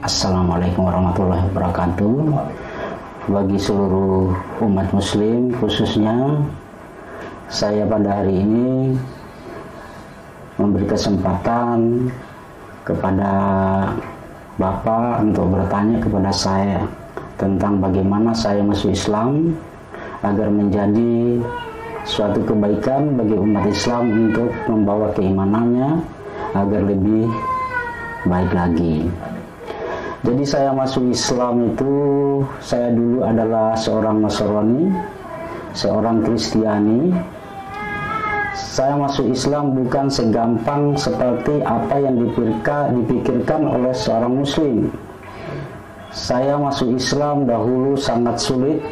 Assalamualaikum warahmatullahi wabarakatuh. Bagi seluruh umat muslim, khususnya saya pada hari ini memberi kesempatan kepada Bapak untuk bertanya kepada saya tentang bagaimana saya masuk Islam agar menjadi suatu kebaikan bagi umat Islam untuk membawa keimanannya agar lebih baik lagi. Jadi saya masuk Islam itu, saya dulu adalah seorang Nasrani, seorang Kristiani. Saya masuk Islam bukan segampang seperti apa yang dipikirkan oleh seorang Muslim. Saya masuk Islam dahulu sangat sulit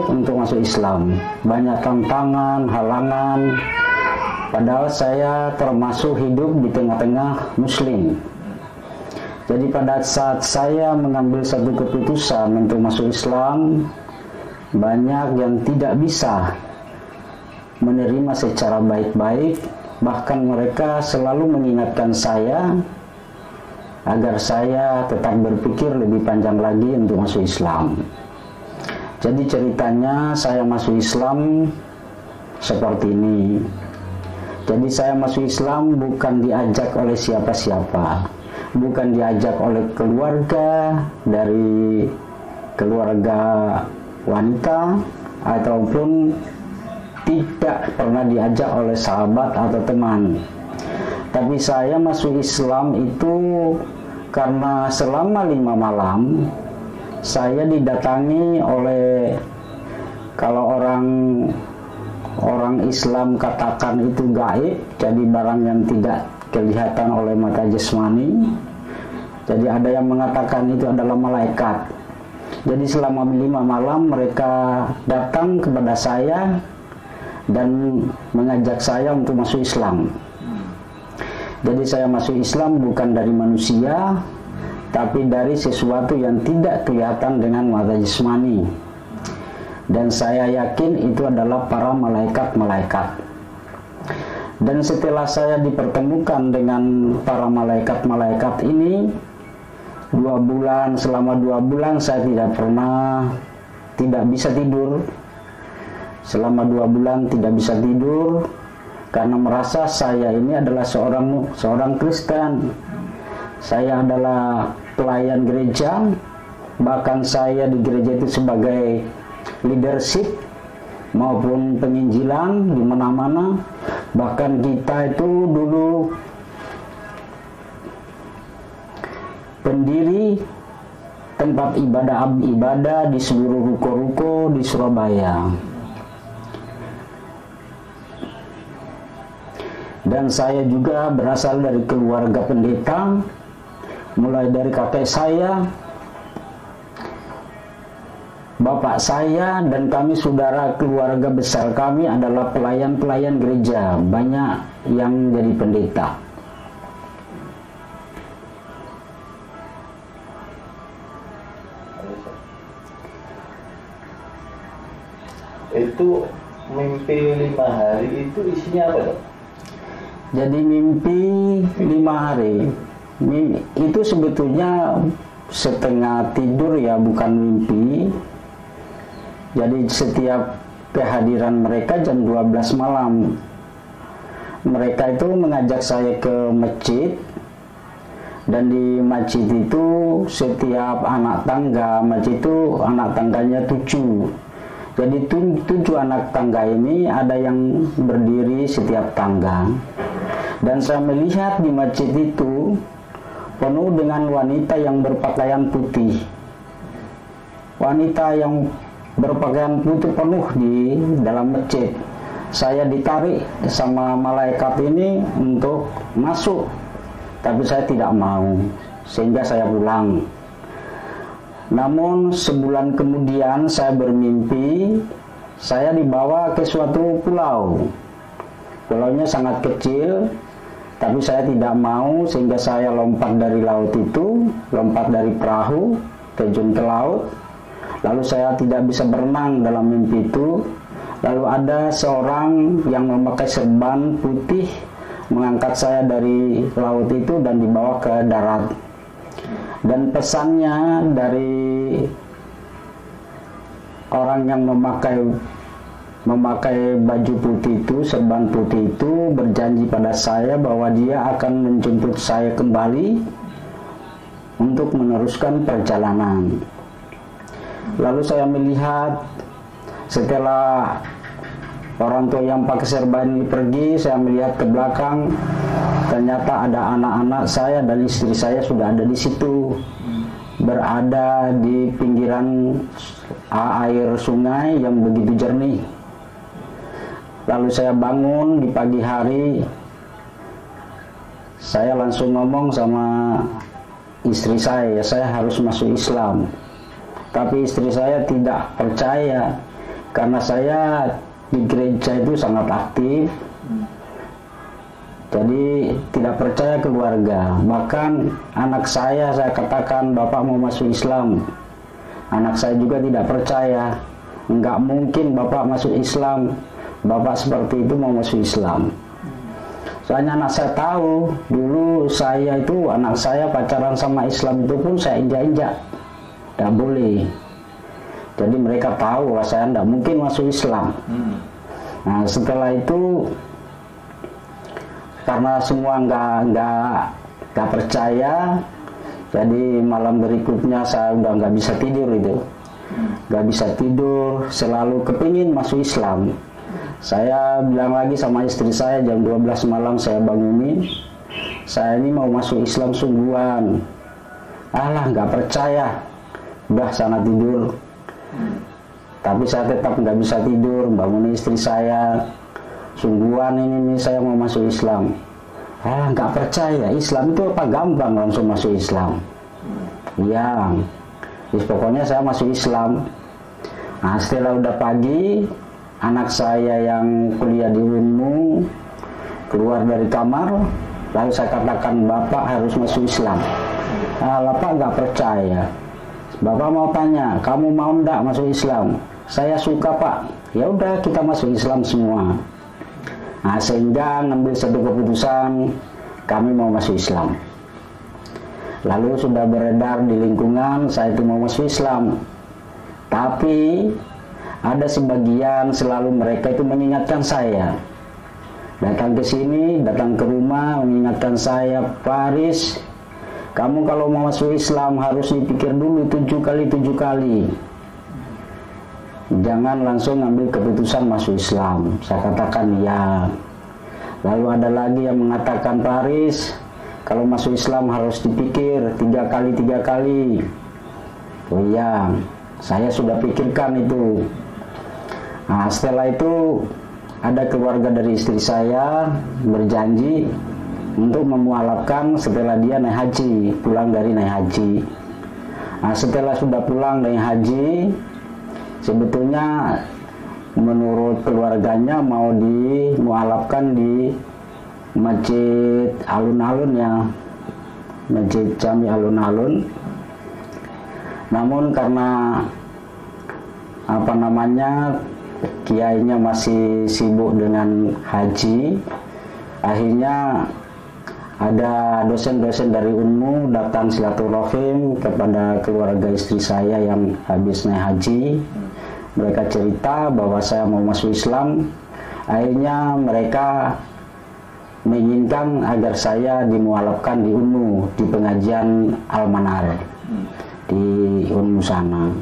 untuk masuk Islam. Banyak tantangan, halangan, padahal saya termasuk hidup di tengah-tengah Muslim. Jadi pada saat saya mengambil satu keputusan untuk masuk Islam, banyak yang tidak bisa menerima secara baik-baik. Bahkan mereka selalu mengingatkan saya agar saya tetap berpikir lebih panjang lagi untuk masuk Islam. Jadi ceritanya saya masuk Islam seperti ini. Jadi saya masuk Islam bukan diajak oleh siapa-siapa, bukan diajak oleh keluarga, dari keluarga wanita, ataupun tidak pernah diajak oleh sahabat atau teman. Tapi saya masuk Islam itu karena selama 5 malam saya didatangi oleh, kalau orang Islam katakan itu gaib, jadi barang yang tidak kelihatan oleh mata jasmani. Jadi ada yang mengatakan itu adalah malaikat. Jadi selama 5 malam mereka datang kepada saya dan mengajak saya untuk masuk Islam. Jadi saya masuk Islam bukan dari manusia, tapi dari sesuatu yang tidak kelihatan dengan mata jasmani. Dan saya yakin itu adalah para malaikat-malaikat. Dan setelah saya dipertemukan dengan para malaikat-malaikat ini, selama 2 bulan saya tidak bisa tidur. Selama 2 bulan tidak bisa tidur karena merasa saya ini adalah seorang Kristen. Saya adalah pelayan gereja, bahkan saya di gereja itu sebagai leadership maupun penginjilan di mana-mana. Bahkan kita itu dulu pendiri tempat ibadah di seluruh ruko-ruko di Surabaya. Dan saya juga berasal dari keluarga pendeta, mulai dari kakek saya, bapak saya, dan kami saudara keluarga besar kami adalah pelayan-pelayan gereja. Banyak yang jadi pendeta. Itu mimpi 5 hari itu isinya apa, Dok? Jadi mimpi 5 hari itu sebetulnya setengah tidur ya, bukan mimpi. Jadi setiap kehadiran mereka jam 12 malam, mereka itu mengajak saya ke masjid. Dan di masjid itu setiap anak tangga, masjid itu anak tangganya 7. Jadi 7 anak tangga ini ada yang berdiri setiap tangga. Dan saya melihat di masjid itu penuh dengan wanita yang berpakaian putih. Wanita yang berpakaian putih penuh di dalam masjid. Saya ditarik sama malaikat ini untuk masuk, tapi saya tidak mau, sehingga saya pulang. Namun sebulan kemudian saya bermimpi, saya dibawa ke suatu pulau. Pulaunya sangat kecil, tapi saya tidak mau, sehingga saya lompat dari laut itu, lompat dari perahu, terjun ke laut. Lalu saya tidak bisa berenang dalam mimpi itu. Lalu ada seorang yang memakai serban putih mengangkat saya dari laut itu dan dibawa ke darat. Dan pesannya dari orang yang memakai baju putih itu, serban putih itu, berjanji pada saya bahwa dia akan menjemput saya kembali untuk meneruskan perjalanan. Lalu saya melihat setelah orang tua yang pakai serban ini pergi, saya melihat ke belakang, ternyata ada anak-anak saya dan istri saya sudah ada di situ, berada di pinggiran air sungai yang begitu jernih. Lalu saya bangun di pagi hari, saya langsung ngomong sama istri saya harus masuk Islam. Tapi istri saya tidak percaya, karena saya di gereja itu sangat aktif, jadi tidak percaya keluarga. Bahkan anak saya katakan, "Bapak mau masuk Islam." Anak saya juga tidak percaya, "Enggak mungkin Bapak masuk Islam, Bapak seperti itu mau masuk Islam." Soalnya anak saya tahu, dulu anak saya pacaran sama Islam itu pun saya injak-injak, tidak boleh. Jadi mereka tahu bahwa saya tidak mungkin masuk Islam. Nah, setelah itu karena semua nggak percaya, jadi malam berikutnya saya udah nggak bisa tidur itu, nggak bisa tidur, selalu kepingin masuk Islam. Saya bilang lagi sama istri saya, jam 12 malam saya bangunin, "Saya ini mau masuk Islam sungguhan." "Alah, nggak percaya." Udah sana tidur. Tapi saya tetap nggak bisa tidur, bangunin istri saya, "Sungguhan ini saya mau masuk Islam." "Ah, nggak percaya, Islam itu apa gampang langsung masuk Islam?" "Iya." Pokoknya saya masuk Islam. Nah, setelah udah pagi, anak saya yang kuliah di Unmu keluar dari kamar, lalu saya katakan, "Bapak harus masuk Islam." "Ah, Bapak nggak percaya." "Bapak mau tanya, kamu mau ndak masuk Islam?" "Saya suka, Pak." "Ya udah, kita masuk Islam semua." Nah, sehingga ngambil satu keputusan, kami mau masuk Islam. Lalu sudah beredar di lingkungan saya itu mau masuk Islam. Tapi ada sebagian selalu mereka itu mengingatkan saya. Datang ke sini, datang ke rumah mengingatkan saya, "Faris, kamu kalau mau masuk Islam harus dipikir dulu 7 kali. Jangan langsung ambil keputusan masuk Islam." Saya katakan ya. Lalu ada lagi yang mengatakan, "Faris, kalau masuk Islam harus dipikir 3 kali. Oh iya, saya sudah pikirkan itu. Nah, setelah itu ada keluarga dari istri saya berjanji untuk memualafkan setelah dia naik haji, pulang dari naik haji. Nah, setelah sudah pulang dari haji, sebetulnya menurut keluarganya mau dimualafkan di Masjid Alun-Alun ya, Masjid Jami Alun-Alun. Namun karena kiainya masih sibuk dengan haji, akhirnya ada dosen-dosen dari Unmu datang silaturahim kepada keluarga istri saya yang habis naik haji. Mereka cerita bahwa saya mau masuk Islam. Akhirnya mereka menginginkan agar saya dimualafkan di Unmu, di pengajian Al-Manar di Unmu sana.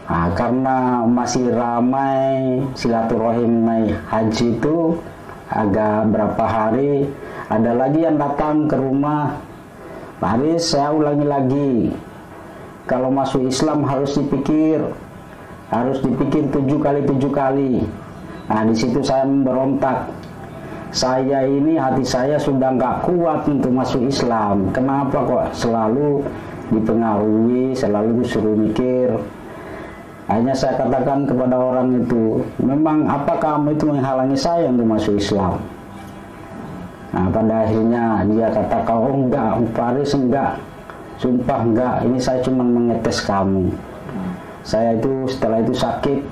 Nah, karena masih ramai silaturahim naik haji itu, agak berapa hari ada lagi yang datang ke rumah, "Faris, saya ulangi lagi, kalau masuk Islam harus dipikir 7 kali. Nah, di situ saya memberontak. Saya ini hati saya sudah nggak kuat untuk masuk Islam. Kenapa kok selalu dipengaruhi, selalu disuruh mikir? Akhirnya saya katakan kepada orang itu, "Memang apa kamu itu menghalangi saya untuk masuk Islam?" Nah, pada akhirnya dia katakan, "Oh enggak, Faris, enggak. Sumpah enggak, ini saya cuma mengetes kamu." Saya itu setelah itu sakit,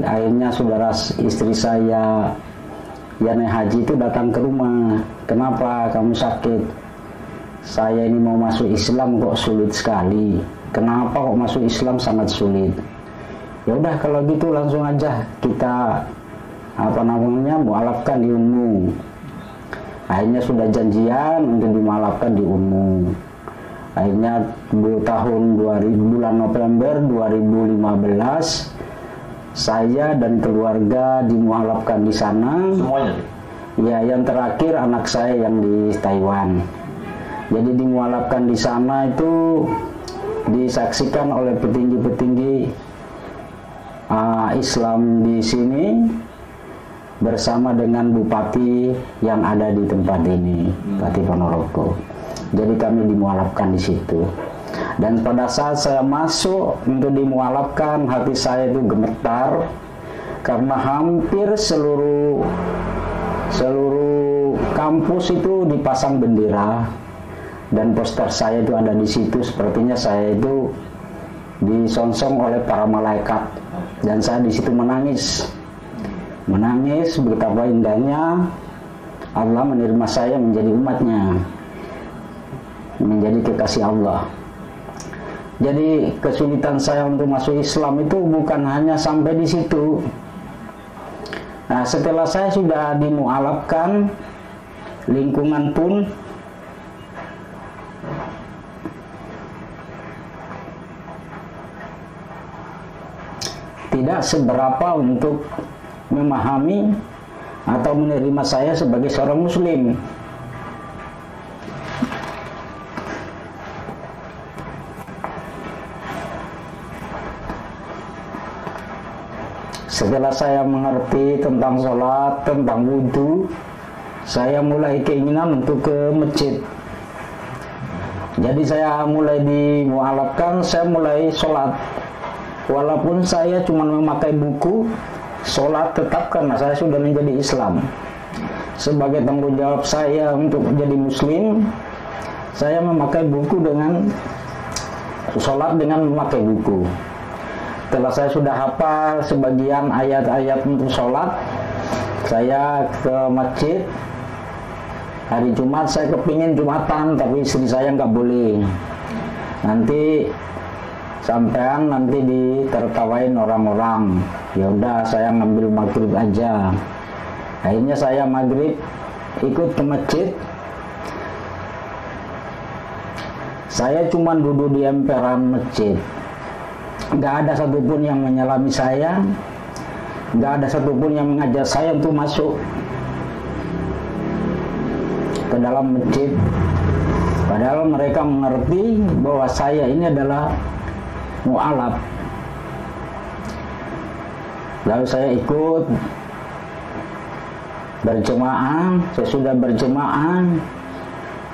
akhirnya saudara istri saya yang naik haji itu datang ke rumah. "Kenapa kamu sakit?" saya ini mau masuk Islam kok sulit sekali. Kenapa kok masuk Islam sangat sulit? Ya udah kalau gitu langsung aja kita mualafkan di Unmu. Akhirnya sudah janjian untuk dimualafkan di Unmu. Akhirnya bulan November 2015 saya dan keluarga dimualafkan di sana. Semuanya? Ya, yang terakhir anak saya yang di Taiwan. Jadi dimualafkan di sana itu disaksikan oleh petinggi-petinggi Islam di sini bersama dengan bupati yang ada di tempat ini, Bupati Ponorogo. Jadi kami dimualafkan di situ. Dan pada saat saya masuk untuk dimualafkan, hati saya itu gemetar karena hampir seluruh kampus itu dipasang bendera dan poster saya itu ada di situ. Sepertinya saya itu disongsong oleh para malaikat dan saya di situ menangis betapa indahnya Allah menerima saya menjadi umatnya, menjadi kekasih Allah. Jadi kesulitan saya untuk masuk Islam itu bukan hanya sampai di situ. Nah, setelah saya sudah dimualafkan, lingkungan pun tidak seberapa untuk memahami atau menerima saya sebagai seorang muslim. Setelah saya mengerti tentang sholat, tentang wudhu, saya mulai keinginan untuk ke masjid. Jadi saya mulai dimualafkan, saya mulai sholat. Walaupun saya cuma memakai buku, sholat tetap karena saya sudah menjadi Islam. Sebagai tanggung jawab saya untuk menjadi muslim, saya memakai buku dengan sholat dengan memakai buku. Setelah saya sudah hafal sebagian ayat-ayat untuk sholat, saya ke masjid. Hari Jumat saya kepingin Jumatan, tapi istri saya nggak boleh. Nanti sampean nanti ditertawain orang-orang. Ya udah, saya ngambil maghrib aja. Akhirnya saya maghrib ikut ke masjid. Saya cuma duduk di emperan masjid. Nggak ada satupun yang menyelami saya, nggak ada satupun yang mengajak saya untuk masuk ke dalam masjid. Padahal mereka mengerti bahwa saya ini adalah mu'alaf. Lalu saya ikut berjemaah. Saya sudah berjemaah,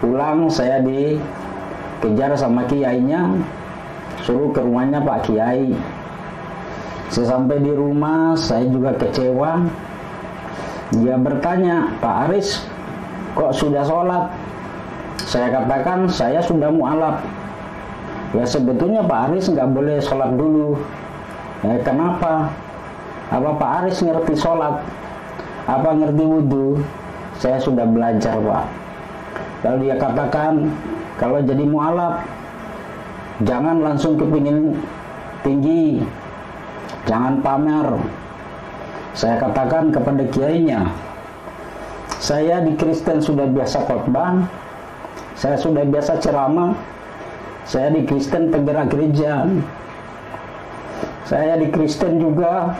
pulang saya dikejar sama kiainya, suruh ke rumahnya Pak Kiai. Sesampai di rumah saya juga kecewa. Dia bertanya, Pak Aris, kok sudah sholat? Saya katakan saya sudah mu'alaf. Ya sebetulnya Pak Aris nggak boleh sholat dulu. Ya kenapa? Apa Pak Aris ngerti sholat? Apa ngerti wudhu? Saya sudah belajar Pak. Lalu dia katakan, kalau jadi mu'alaf jangan langsung kepingin tinggi, jangan pamer. Saya katakan kepada kiainya, saya di Kristen sudah biasa khotbah, saya sudah biasa ceramah, saya di Kristen penggerak gereja, saya di Kristen juga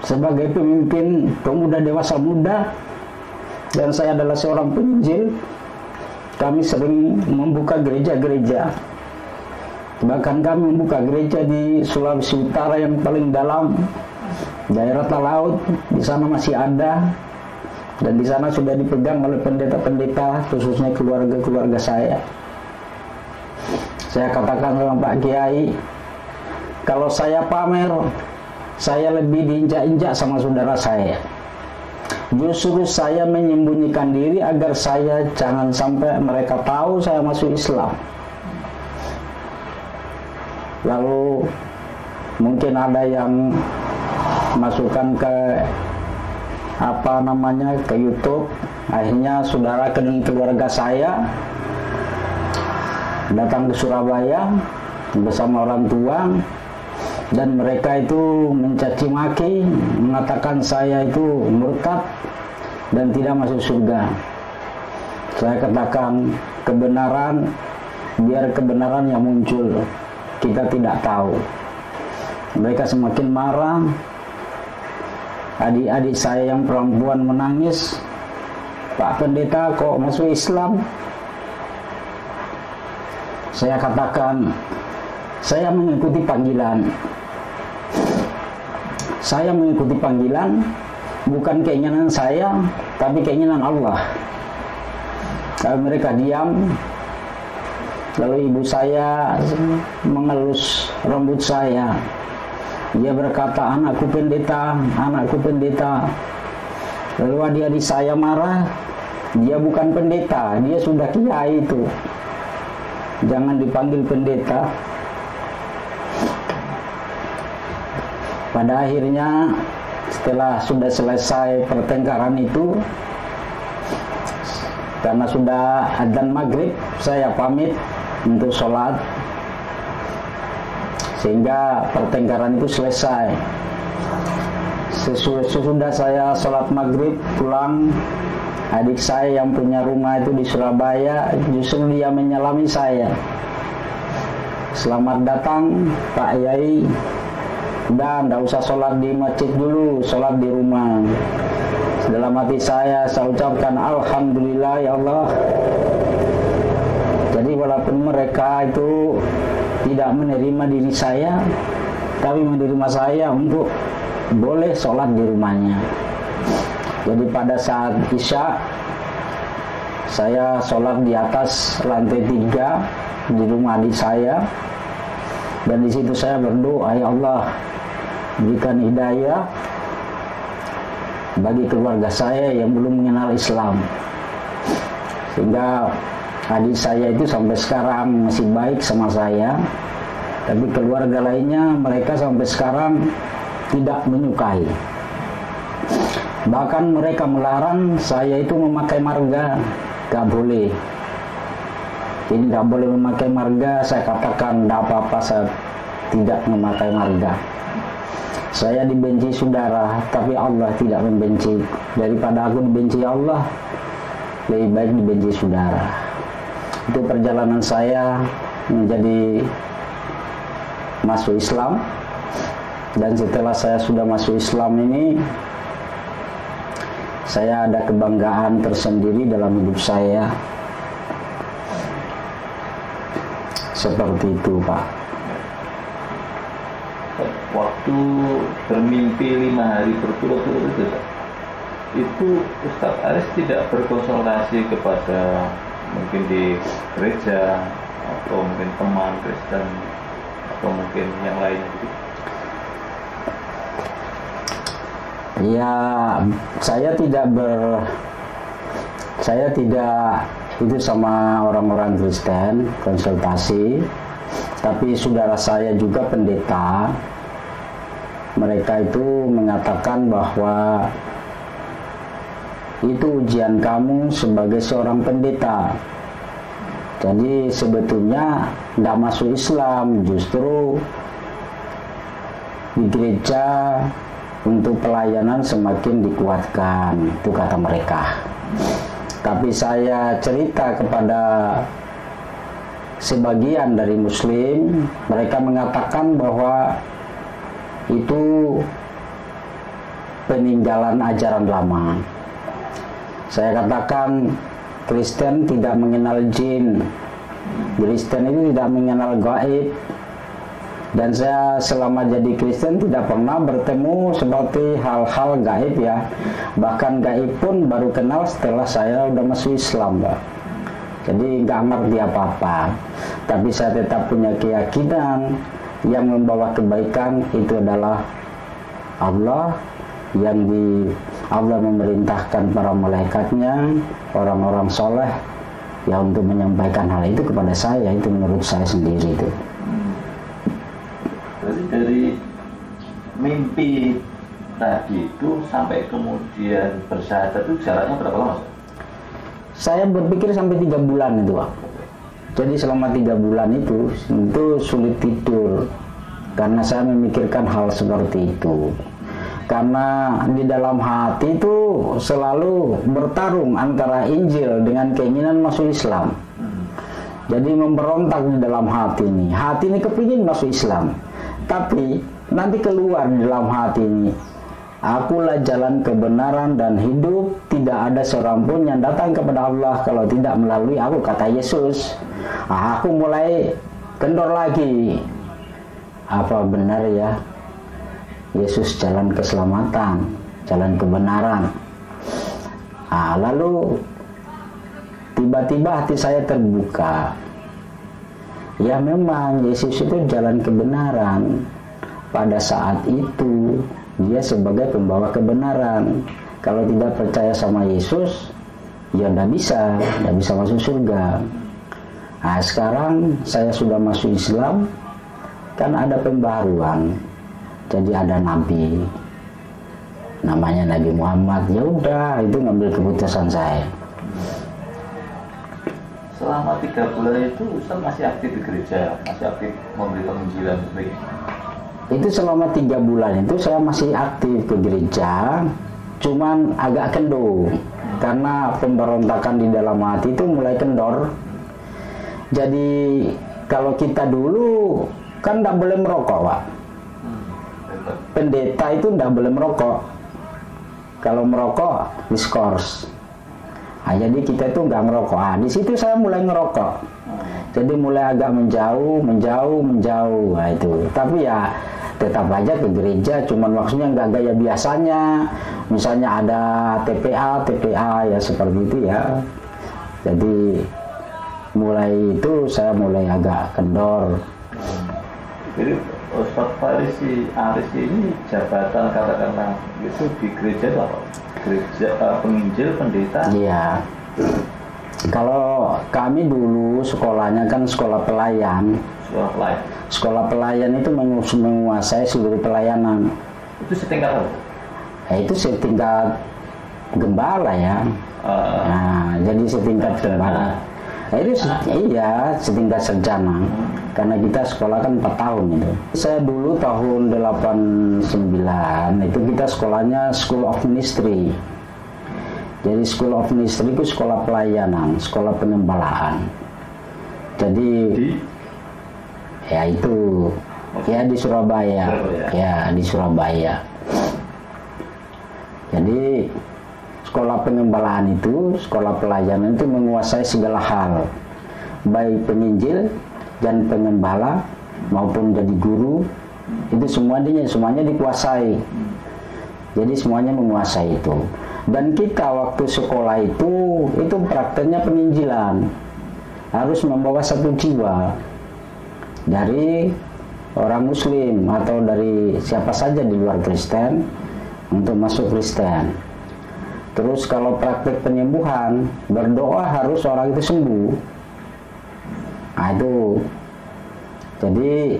sebagai pemimpin pemuda dewasa muda, dan saya adalah seorang penginjil. Kami sering membuka gereja-gereja. Bahkan kami membuka gereja di Sulawesi Utara yang paling dalam, daerah Talaut. Di sana masih ada, dan di sana sudah dipegang oleh pendeta-pendeta, khususnya keluarga-keluarga saya. Saya katakan sama Pak Kiai, kalau saya pamer, saya lebih diinjak-injak sama saudara saya. Justru saya menyembunyikan diri agar saya jangan sampai mereka tahu saya masuk Islam. Lalu mungkin ada yang masukkan ke ke YouTube. Akhirnya saudara keluarga saya datang ke Surabaya bersama orang tua, dan mereka itu mencaci maki, mengatakan saya itu murtad dan tidak masuk surga. Saya katakan kebenaran, biar kebenaran yang muncul, kita tidak tahu. Mereka semakin marah. Adik-adik saya yang perempuan menangis, "Pak Pendeta kok masuk Islam?" Saya katakan, saya mengikuti panggilan. Saya mengikuti panggilan, bukan keinginan saya, tapi keinginan Allah. Kalau mereka diam, lalu ibu saya mengelus rambut saya. Dia berkata, "Anakku pendeta, anakku pendeta." Lalu adik-adik saya marah, "Dia bukan pendeta, dia sudah kiai itu. Jangan dipanggil pendeta." Pada akhirnya setelah sudah selesai pertengkaran itu, karena sudah adzan maghrib, saya pamit untuk sholat, sehingga pertengkaran itu selesai. Sesudah saya sholat maghrib pulang, adik saya yang punya rumah itu di Surabaya, justru dia menyalami saya. "Selamat datang Pak Yai, udah nggak usah sholat di masjid dulu, sholat di rumah." Dalam hati saya ucapkan alhamdulillah ya Allah. Jadi walaupun mereka itu tidak menerima diri saya, tapi menerima saya untuk boleh sholat di rumahnya. Jadi pada saat Isya, saya sholat di atas lantai 3 di rumah adik saya, dan di situ saya berdoa, "Ya Allah, berikan hidayah bagi keluarga saya yang belum mengenal Islam." Sehingga adik saya itu sampai sekarang masih baik sama saya, tapi keluarga lainnya mereka sampai sekarang tidak menyukai. Bahkan mereka melarang saya itu memakai marga, gak boleh. Ini gak boleh memakai marga. Saya katakan tidak apa-apa, saya tidak memakai marga. Saya dibenci saudara, tapi Allah tidak membenci. Daripada aku dibenci Allah, lebih baik dibenci saudara. Itu perjalanan saya menjadi masuk Islam. Dan setelah saya sudah masuk Islam ini, saya ada kebanggaan tersendiri dalam hidup saya. Seperti itu, Pak. Waktu bermimpi 5 hari berturut-turut itu, Pak, itu Ustadz Aris tidak berkonsultasi kepada mungkin di gereja atau mungkin teman Kristen atau mungkin yang lain gitu? Ya, saya tidak itu sama orang-orang Kristen konsultasi, tapi saudara saya juga pendeta. Mereka itu mengatakan bahwa itu ujian kamu sebagai seorang pendeta. Jadi sebetulnya tidak masuk Islam, justru di gereja untuk pelayanan semakin dikuatkan, itu kata mereka. Tapi saya cerita kepada sebagian dari Muslim, mereka mengatakan bahwa itu peninggalan ajaran lama. Saya katakan Kristen tidak mengenal jin, Kristen itu tidak mengenal gaib. Dan saya selama jadi Kristen tidak pernah bertemu seperti hal-hal gaib ya. Bahkan gaib pun baru kenal setelah saya udah masuk Islam, Pak. Jadi nggak ngerti apa-apa. Tapi saya tetap punya keyakinan yang membawa kebaikan itu adalah Allah, yang Allah memerintahkan para malaikatnya, orang-orang soleh ya untuk menyampaikan hal itu kepada saya. Itu menurut saya sendiri itu. Dari mimpi tadi itu sampai kemudian bersyahadat itu jaraknya berapa lama? Saya berpikir sampai 3 bulan itu, Pak. Jadi selama 3 bulan itu sulit tidur karena saya memikirkan hal seperti itu. Karena di dalam hati itu selalu bertarung antara Injil dengan keinginan masuk Islam. Jadi memberontak di dalam hati ini. Hati ini kepingin masuk Islam, tapi nanti keluar di dalam hati ini, akulah jalan kebenaran dan hidup, tidak ada seorang pun yang datang kepada Allah kalau tidak melalui aku, kata Yesus. Aku mulai kendor lagi. Apa benar ya Yesus jalan keselamatan, jalan kebenaran? Lalu tiba-tiba hati saya terbuka. Ya memang Yesus itu jalan kebenaran. Pada saat itu dia sebagai pembawa kebenaran. Kalau tidak percaya sama Yesus, ya tidak bisa masuk surga. Sekarang saya sudah masuk Islam, kan ada pembaruan. Jadi ada nabi, namanya Nabi Muhammad. Ya udah, itu ngambil keputusan saya. Selama 3 bulan itu Ustaz masih aktif di gereja, masih aktif memberi penginjilan. Itu selama 3 bulan itu saya masih aktif ke gereja, cuman agak kendor karena pemberontakan di dalam hati itu mulai kendor. Jadi kalau kita dulu kan tidak boleh merokok, Pak. Pendeta itu tidak boleh merokok. Kalau merokok diskors. Jadi kita itu nggak merokok. Di situ saya mulai ngerokok. Jadi mulai agak menjauh. Itu. Tapi ya tetap aja ke gereja. Cuman maksudnya nggak gaya biasanya. Misalnya ada TPA ya seperti itu ya. Jadi mulai itu saya mulai agak kendor. Jadi Ustaz Aris ini jabatan katakanlah itu di gereja itu apa? Gereja penginjil, pendeta? Iya. Kalau kami dulu sekolahnya kan sekolah pelayan. Sekolah pelayan itu menguasai seluruh pelayanan. Itu setingkat apa? Itu setingkat gembala ya. Jadi setingkat gembala. Itu iya setingkat sarjana. Karena kita sekolah kan 4 tahun itu. Saya dulu tahun 89 itu kita sekolahnya School of Ministry. Jadi School of Ministry itu sekolah pelayanan, sekolah pengembalaan. Jadi ya itu ya di Surabaya. Ya di Surabaya. Jadi sekolah pengembalaan itu, sekolah pelayanan itu menguasai segala hal, baik penginjil dan pengembala maupun jadi guru, itu semuanya dikuasai. Jadi semuanya menguasai itu. Dan kita waktu sekolah itu prakteknya penginjilan, harus membawa 1 jiwa dari orang Muslim atau dari siapa saja di luar Kristen untuk masuk Kristen. Terus kalau praktek penyembuhan, berdoa harus orang itu sembuh. Itu jadi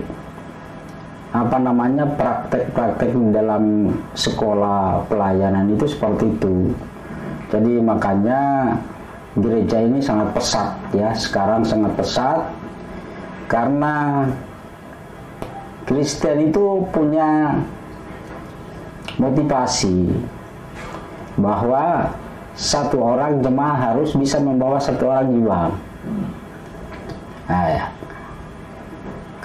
praktek-praktek dalam sekolah pelayanan itu seperti itu. Jadi makanya gereja ini sangat pesat ya, sekarang sangat pesat karena Kristen itu punya motivasi bahwa 1 orang jemaah harus bisa membawa 1 orang jiwa.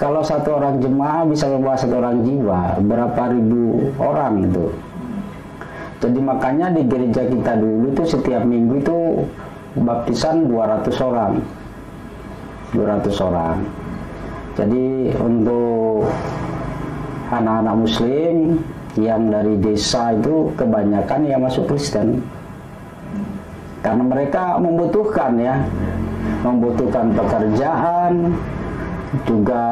Kalau 1 orang jemaah bisa membawa 1 orang jiwa, berapa ribu orang itu. Jadi makanya di gereja kita dulu itu setiap minggu itu baptisan 200 orang. 200 orang. Jadi untuk anak-anak Muslim yang dari desa itu kebanyakan yang masuk Kristen. Karena mereka membutuhkan ya, membutuhkan pekerjaan, juga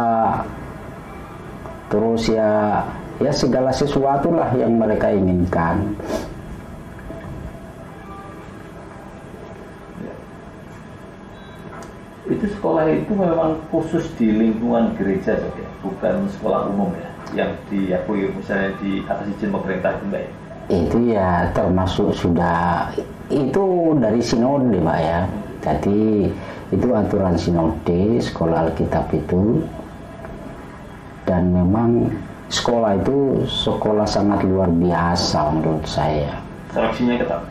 terus ya segala sesuatu lah yang mereka inginkan. Itu sekolah itu memang khusus di lingkungan gereja saja, bukan sekolah umum ya, yang diakui misalnya di atas izin pemerintah itu Mbak ya? Itu ya termasuk sudah, itu dari sinode Pak ya. Jadi itu aturan sinode sekolah Alkitab itu, dan memang sekolah itu sekolah sangat luar biasa menurut saya. Seleksinya ketat?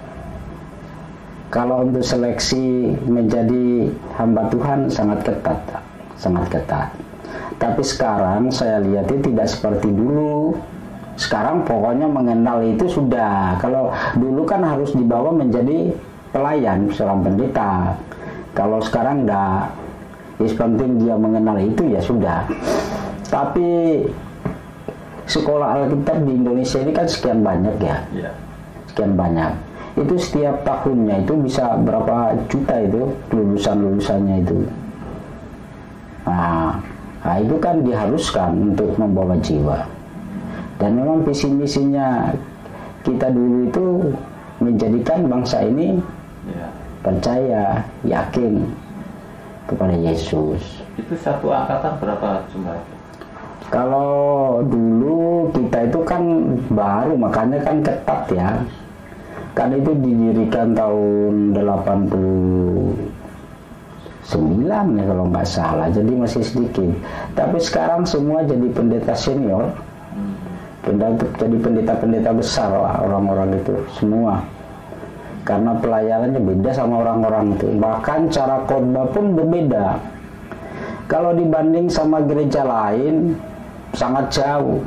Kalau untuk seleksi menjadi hamba Tuhan sangat ketat, sangat ketat. Tapi sekarang saya lihat itu tidak seperti dulu. Sekarang pokoknya mengenal itu sudah. Kalau dulu kan harus dibawa menjadi pelayan seorang pendeta. Kalau sekarang enggak. Yang penting dia mengenal itu ya sudah. Tapi sekolah Alkitab di Indonesia ini kan sekian banyak ya. Sekian banyak. Itu setiap tahunnya itu bisa berapa juta itu lulusannya itu. Nah, itu kan diharuskan untuk membawa jiwa. Dan memang visi misinya kita dulu itu menjadikan bangsa ini percaya, yakin kepada Yesus. Itu satu angkatan berapa jumlah? Kalau dulu kita itu kan baru, makanya kan ketat ya. Kan itu didirikan tahun 89 ya kalau nggak salah, jadi masih sedikit. Tapi sekarang semua jadi pendeta senior, jadi pendeta-pendeta besar orang-orang itu semua. Karena pelayanannya beda sama orang-orang itu. Bahkan cara khotbah pun berbeda. Kalau dibanding sama gereja lain sangat jauh.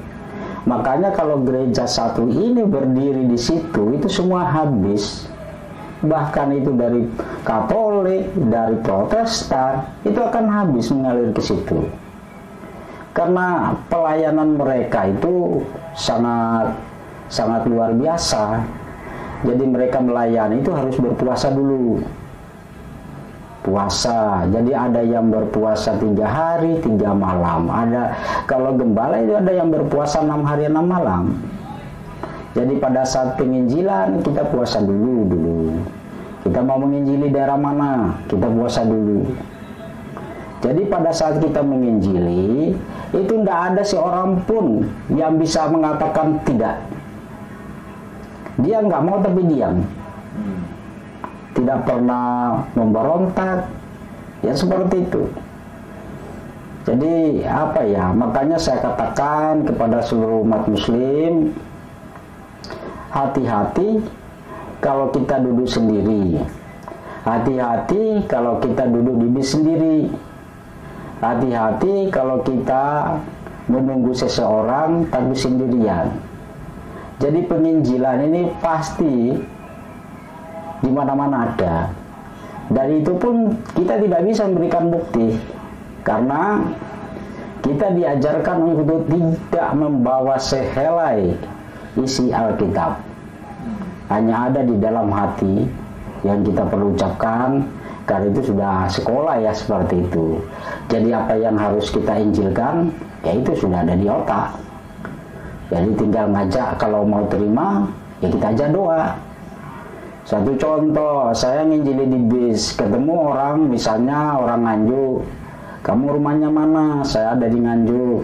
Makanya kalau gereja satu ini berdiri di situ, itu semua habis. Bahkan itu dari Katolik, dari Protestan, itu akan habis mengalir ke situ. Karena pelayanan mereka itu sangat luar biasa. Jadi mereka melayani itu harus berpuasa dulu. Puasa, jadi ada yang berpuasa 3 hari 3 malam, ada kalau gembala itu ada yang berpuasa 6 hari 6 malam. Jadi pada saat penginjilan kita puasa dulu. Kita mau menginjili daerah mana, kita puasa dulu. Jadi pada saat kita menginjili itu tidak ada seorang pun yang bisa mengatakan tidak. Dia nggak mau tapi diam. Tidak pernah memberontak, ya seperti itu. Jadi apa ya, makanya saya katakan kepada seluruh umat muslim, hati-hati kalau kita duduk sendiri, hati-hati kalau kita duduk di bis sendiri, hati-hati kalau kita menunggu seseorang tapi sendirian. Jadi penginjilan ini pasti di mana-mana ada. Dari itu pun kita tidak bisa memberikan bukti, karena kita diajarkan untuk tidak membawa sehelai isi Alkitab. Hanya ada di dalam hati yang kita perlu ucapkan, karena itu sudah sekolah ya seperti itu. Jadi apa yang harus kita injilkan, ya itu sudah ada di otak. Jadi tinggal ngajak, kalau mau terima, ya kita ajak doa. Satu contoh, saya nginjili di bis, ketemu orang, misalnya orang Nganjuk. Kamu rumahnya mana? Saya ada di Nganjuk.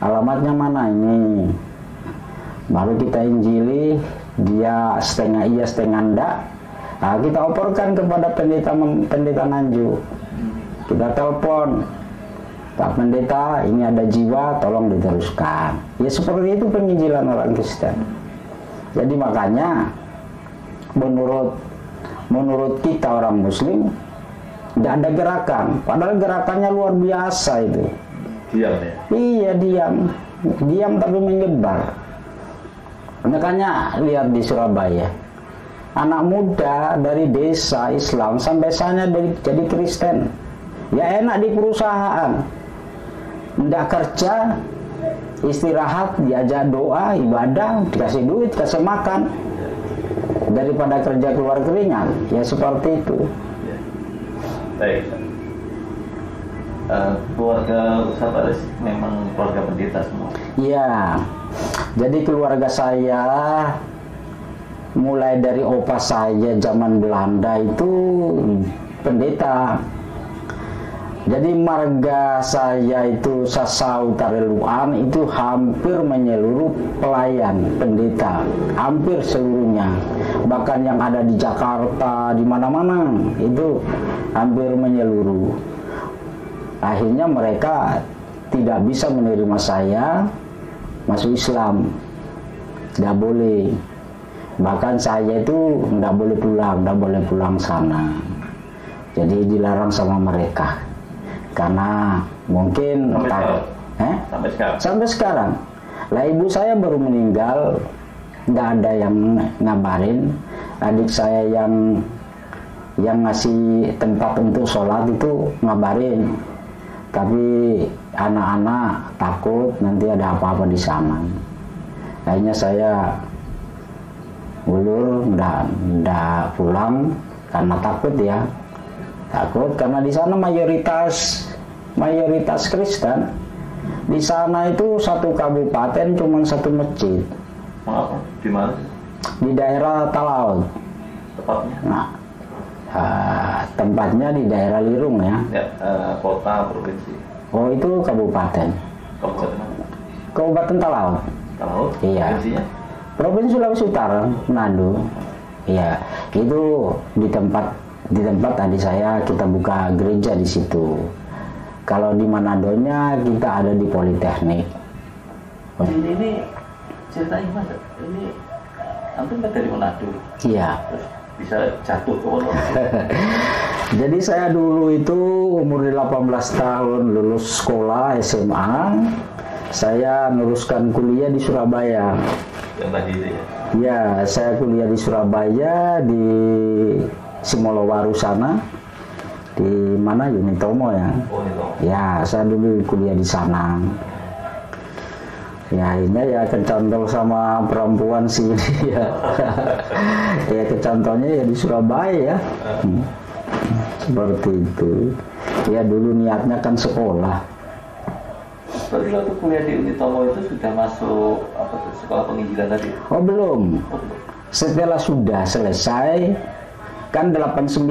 Alamatnya mana? Ini. Baru kita injili, dia setengah iya setengah enggak. Nah, kita oporkan kepada pendeta Nganjuk. Kita telepon, Pak Pendeta, ini ada jiwa, tolong diteruskan. Ya seperti itu penginjilan orang Kristen. Jadi makanya menurut kita orang muslim tidak ada gerakan, padahal gerakannya luar biasa itu. Diam ya? Iya, diam tapi menyebar. Makanya lihat di Surabaya, anak muda dari desa Islam sampai sana jadi Kristen. Ya enak di perusahaan, tidak kerja, istirahat, diajak doa, ibadah, dikasih duit, dikasih makan, daripada kerja keluar keringat. Ya seperti itu. Baik. Keluarga Ustaz Aris memang keluarga pendeta semua? Iya. Jadi keluarga saya mulai dari opa saya zaman Belanda itu pendeta. Jadi marga saya itu Sasau Tareluan itu hampir menyeluruh pelayan pendeta, hampir seluruhnya. Bahkan yang ada di Jakarta, di mana-mana itu hampir menyeluruh. Akhirnya mereka tidak bisa menerima saya masuk Islam, tidak boleh. Bahkan saya itu tidak boleh pulang sana. Jadi dilarang sama mereka. Karena mungkin sampai sekarang lah, ibu saya baru meninggal, nggak ada yang ngabarin. Adik saya yang ngasih tempat untuk sholat itu ngabarin, tapi anak-anak takut nanti ada apa-apa di sana. Akhirnya saya ulur nggak pulang karena takut ya. Takut karena di sana mayoritas Kristen. Di sana itu satu kabupaten cuma satu masjid. Apa? Di mana? Di daerah Talaut. Tepatnya? Nah, tempatnya di daerah Lirung ya. Kota, provinsi. Oh, itu kabupaten. Kabupaten mana? Kabupaten Talaut. Talaut? Iya. Provinsinya? Provinsi Sulawesi Utara, Manado. Iya, itu di tempat tadi saya kita buka gereja di situ. Kalau di Manadonya kita ada di Politeknik. Ini ceritanya gimana? Ini antum dari Manado. Iya. Terus bisa jatuh ke mana? Jadi saya dulu itu umur 18 tahun lulus sekolah SMA. Saya meneruskan kuliah di Surabaya. Yang tadi itu ya? Ya, saya kuliah di Surabaya di Simolowaru sana, di mana Unitomo ya. Oh, itu. Ya, saya dulu kuliah di sana. Ya, ini ya kecantol sama perempuan sih ya. Ya kecantolnya ya di Surabaya ya. Seperti itu. Ya dulu niatnya kan sekolah. Berarti waktu kuliah di Unitomo itu sudah masuk sekolah penginjilan tadi? Oh belum. Setelah sudah selesai kan 89.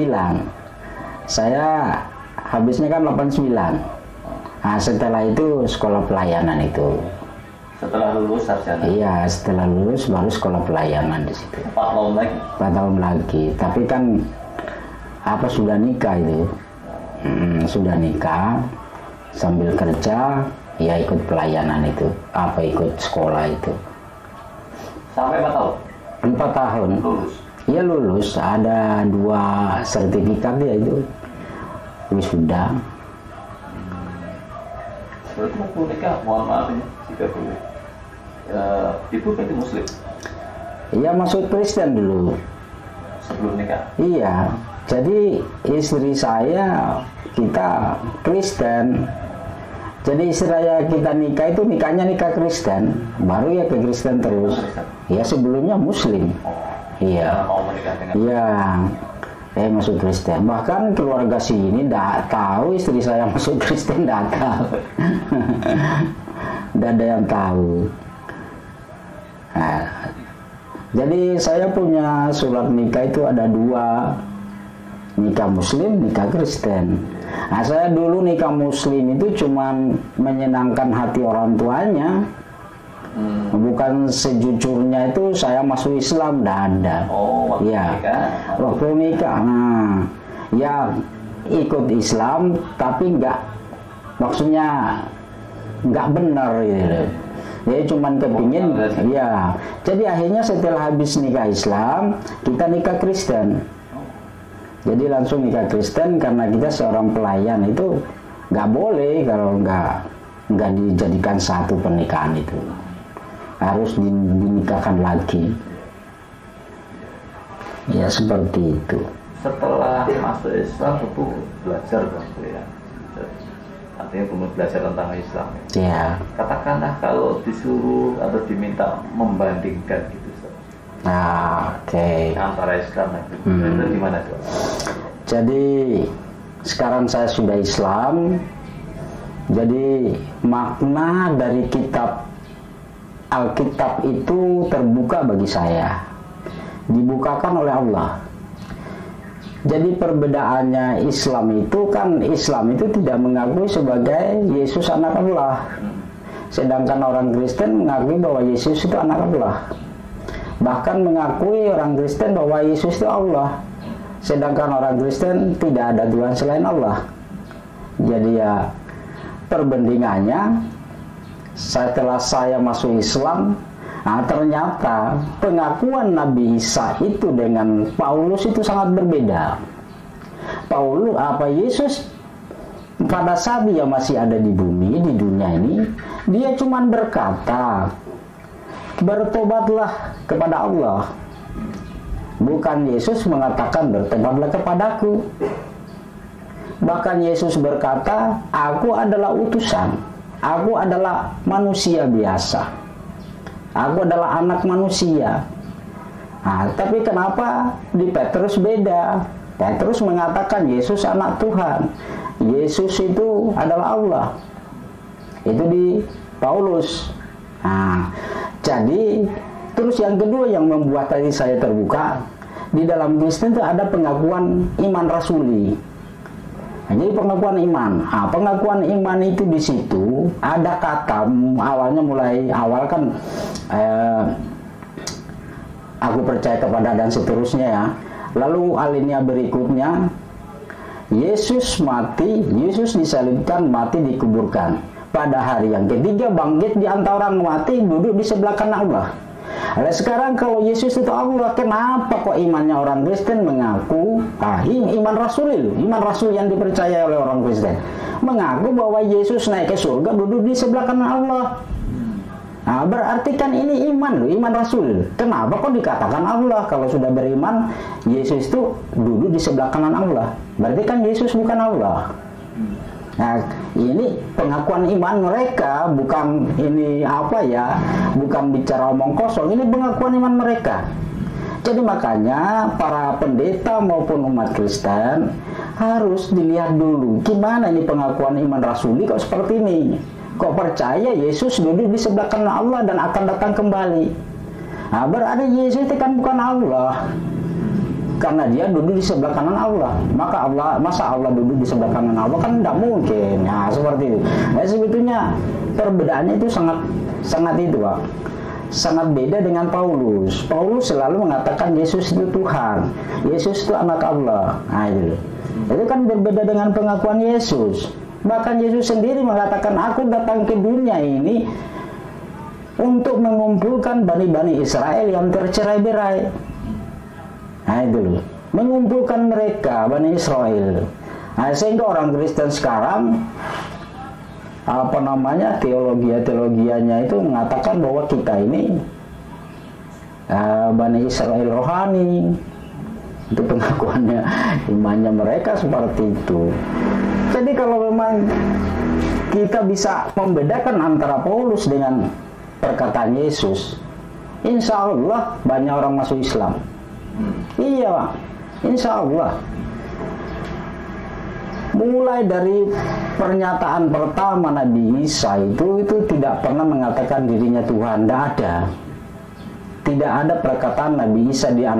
Saya habisnya kan 89. Nah, setelah itu sekolah pelayanan itu. Setelah lulus sarjana? Iya, setelah lulus baru sekolah pelayanan di situ. 4 tahun lagi? 4 tahun lagi. Tapi kan sudah nikah itu. Sudah nikah sambil kerja, ya ikut pelayanan itu. Ikut sekolah itu. Sampai 4 tahun? 4 tahun. Lulus? Iya lulus, ada 2 sertifikat ya itu. Wisuda. Berarti waktu nikah, mohon maaf ya, jika boleh. Ibu berarti Muslim? Iya masuk Kristen dulu. Sebelum nikah? Iya, jadi istri saya kita Kristen. Jadi istri saya kita nikah itu nikahnya nikah Kristen, baru ya ke Kristen terus. Ya sebelumnya Muslim. Iya. Iya. Masuk Kristen. Bahkan keluarga sini tidak tahu istri saya masuk Kristen, tidak tahu. Tidak ada yang tahu. Nah, jadi saya punya surat nikah itu ada 2, nikah Muslim, nikah Kristen. Nah, saya dulu nikah Muslim itu cuman menyenangkan hati orang tuanya. Bukan sejujurnya itu saya masuk Islam, tidak ada. Oh, waktu nikah. Nah, ya ikut Islam tapi maksudnya nggak benar gitu. Ya cuman kepingin, ya. Jadi akhirnya setelah habis nikah Islam, kita nikah Kristen. Jadi langsung nikah Kristen karena kita seorang pelayan itu nggak boleh kalau nggak dijadikan satu pernikahan itu. Harus dinikahkan lagi. Ya seperti itu. Setelah masuk Islam itu belajar dong ya. Artinya kemudian belajar tentang Islam. Ya. Katakanlah kalau disuruh atau diminta membandingkan gitu. Oke. Antara Islam dan Kristen itu gimana tuh? Jadi sekarang saya sudah Islam. Jadi makna dari Alkitab itu terbuka bagi saya, dibukakan oleh Allah. Jadi perbedaannya Islam itu tidak mengakui sebagai Yesus anak Allah. Sedangkan orang Kristen mengakui bahwa Yesus itu anak Allah. Bahkan mengakui orang Kristen bahwa Yesus itu Allah. Sedangkan orang Kristen tidak ada Tuhan selain Allah. Jadi ya perbandingannya, setelah saya masuk Islam, ternyata pengakuan Nabi Isa itu dengan Paulus itu sangat berbeda. Yesus pada saat dia masih ada di bumi, di dunia ini, dia cuma berkata, bertobatlah kepada Allah. Bukan Yesus mengatakan bertobatlah kepadaku. Bahkan Yesus berkata, aku adalah utusan, aku adalah manusia biasa. Aku adalah anak manusia. Tapi kenapa di Petrus beda? Petrus mengatakan Yesus anak Tuhan. Yesus itu adalah Allah. Itu di Paulus. Jadi terus yang kedua yang membuat tadi saya terbuka, di dalam Kristen itu ada pengakuan iman rasuli. Jadi pengakuan iman. Pengakuan iman itu di situ ada kata awalnya, mulai awal kan aku percaya kepada dan seterusnya ya. Lalu alinea berikutnya, Yesus mati, Yesus disalibkan, mati, dikuburkan. Pada hari yang ketiga bangkit di antara orang mati, duduk di sebelah kanan Allah. Sekarang kalau Yesus itu Allah, kenapa kok imannya orang Kristen mengaku iman rasuli, iman rasul yang dipercaya oleh orang Kristen mengaku bahwa Yesus naik ke surga, duduk di sebelah kanan Allah. Berarti kan ini iman rasul. Kenapa kok dikatakan Allah? Kalau sudah beriman Yesus itu duduk di sebelah kanan Allah, berarti kan Yesus bukan Allah. Ini pengakuan iman mereka, bukan ini bukan bicara omong kosong, ini pengakuan iman mereka. Jadi makanya para pendeta maupun umat Kristen harus dilihat dulu gimana ini pengakuan iman rasuli kok seperti ini. Kok percaya Yesus duduk di sebelah kanan Allah dan akan datang kembali. Berarti Yesus itu kan bukan Allah. Karena dia duduk di sebelah kanan Allah, masa Allah duduk di sebelah kanan Allah, kan tidak mungkin. Seperti itu. Sebetulnya perbedaannya itu sangat itu, Pak. Sangat beda dengan Paulus. Paulus selalu mengatakan Yesus itu Tuhan, Yesus itu anak Allah. Itu kan berbeda dengan pengakuan Yesus. Bahkan Yesus sendiri mengatakan, aku datang ke dunia ini untuk mengumpulkan bani-bani Israel yang tercerai-berai. Mengumpulkan mereka, Bani Israel. Sehingga orang Kristen sekarang teologianya itu mengatakan bahwa kita ini Bani Israel rohani. Itu pengakuannya, imannya mereka seperti itu. Jadi kalau memang kita bisa membedakan antara Paulus dengan perkataan Yesus, insya Allah banyak orang masuk Islam. Iya, Pak. Insya Allah. Mulai dari pernyataan pertama Nabi Isa itu tidak pernah mengatakan dirinya Tuhan, tidak ada. Tidak ada perkataan Nabi Isa dia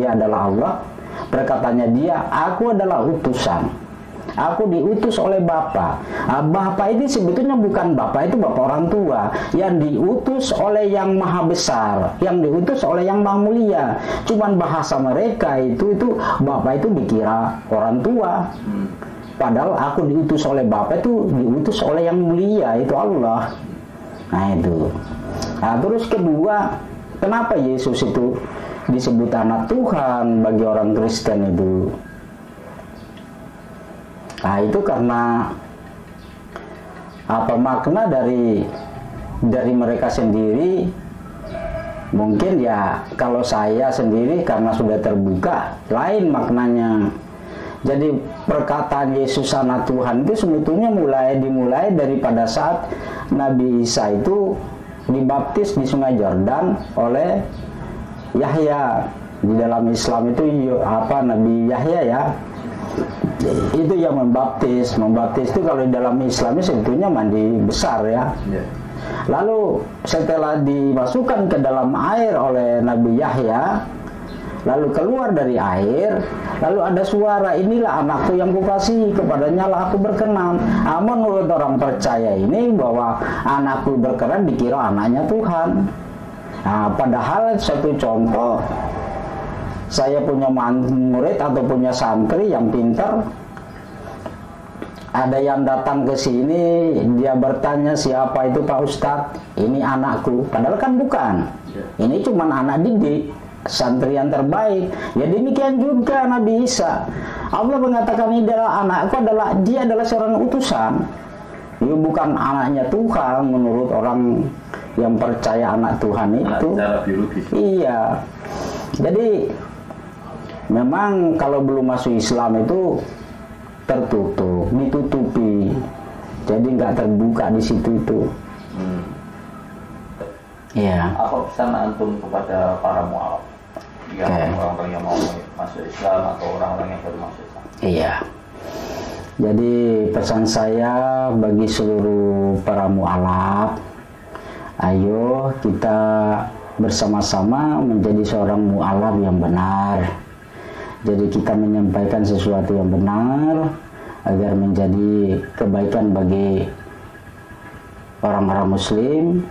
adalah Allah. Perkataannya dia, aku adalah utusan. Aku diutus oleh Bapa. Bapa ini sebetulnya bukan Bapa, itu Bapa orang tua. Yang diutus oleh yang maha besar, yang diutus oleh yang maha mulia. Cuman bahasa mereka itu Bapa itu dikira orang tua. Padahal aku diutus oleh Bapa itu diutus oleh yang mulia, itu Allah. Itu. Terus kedua, kenapa Yesus itu disebut anak Tuhan bagi orang Kristen itu? Itu karena makna dari mereka sendiri. Mungkin ya kalau saya sendiri karena sudah terbuka lain maknanya. Jadi perkataan Yesus anak Tuhan itu sebetulnya dimulai daripada saat Nabi Isa itu dibaptis di Sungai Yordan oleh Yahya. Di dalam Islam itu Nabi Yahya ya. Itu yang membaptis itu kalau di dalam Islamnya sebetulnya mandi besar ya. Lalu setelah dimasukkan ke dalam air oleh Nabi Yahya, lalu keluar dari air, lalu ada suara, inilah anakku yang kukasihi, kepadanya lah aku berkenan. Menurut orang percaya ini bahwa anakku berkenan dikira anaknya Tuhan. Padahal satu contoh, saya punya murid atau punya santri yang pintar. Ada yang datang ke sini, dia bertanya, siapa itu Pak Ustadz? Ini anakku. Padahal kan bukan. Ini cuma anak didik, santri yang terbaik. Ya demikian juga Nabi Isa. Allah mengatakan ini adalah anakku, dia adalah seorang utusan. Dia bukan anaknya Tuhan menurut orang yang percaya anak Tuhan itu. Iya. Jadi memang kalau belum masuk Islam itu tertutup, ditutupi, jadi nggak terbuka di situ itu. Iya. Apa pesan antum kepada para mualaf, orang-orang yang mau masuk Islam atau orang-orang yang baru masuk Islam? Iya. Jadi pesan saya bagi seluruh para mualaf, ayo kita bersama-sama menjadi seorang mualaf yang benar. Jadi kita menyampaikan sesuatu yang benar agar menjadi kebaikan bagi orang-orang muslim.